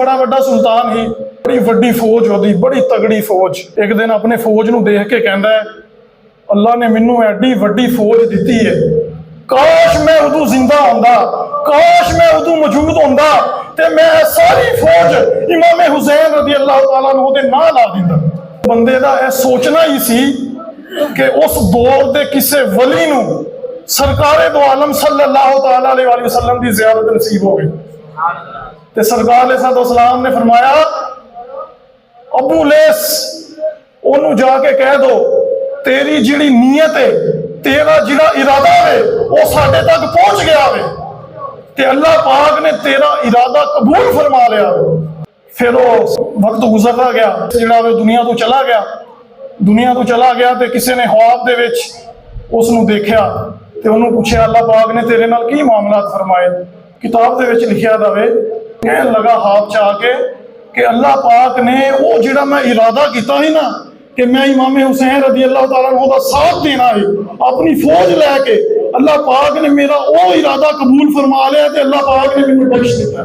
बड़ा वड्डा सुल्तान ही, बड़ी वड्डी फौज होती, बड़ी तगड़ी फौज। एक दिन अपने फौज नूं देख के कहंदा है, अल्लाह ने मैनू एडी वड्डी फौज दी है, काश मैं उदू जिंदा होंदा, काश मैं उदू मौजूद होंदा ते मैं सारी फौज इमाम हुसैन रज़ी अल्लाह तआला अन्हु दे नां ला दिंदा। बंदे दा यह सोचना ही सी कि उस दौर दे किसे वली नूं सरकारे दो आलम सल्लल्लाहु तआला अलैहि वसल्लम दी ज़ियारत नसीब हो गई। ते सरकार अलैहिस्सलाम ने फरमाया, अबू लेस ओनू जाके कह दो तेरी जिहड़ी नीयत है, तेरा जिहड़ा इरादा है वो साडे तक पहुंच गया है ते अल्लाह पाक ने तेरा इरादा कबूल फरमा लिया। फिर वो वक्त गुजरता गया, जिहड़ा वे दुनिया तो चला गया। दुनिया तो चला गया तो किसी ने ख्वाब दे विच उसनू देखा ते उन्होंने पूछा, अल्लाह पाक ने तेरे नाल की मामलात फरमाए? किताब दे विच लिखिया दवे, कहन लगा हाथ चा के कि अल्लाह पाक ने वो जिहड़ा मैं इरादा किया ही ना कि मैं इमाम हुसैन रज़ी अल्लाह तआला अन्हु दा साथ देना है अपनी फौज लैके, अल्लाह पाक ने मेरा वो इरादा कबूल फरमा लिया ते अल्लाह पाक ने मैनू बख्श दिता।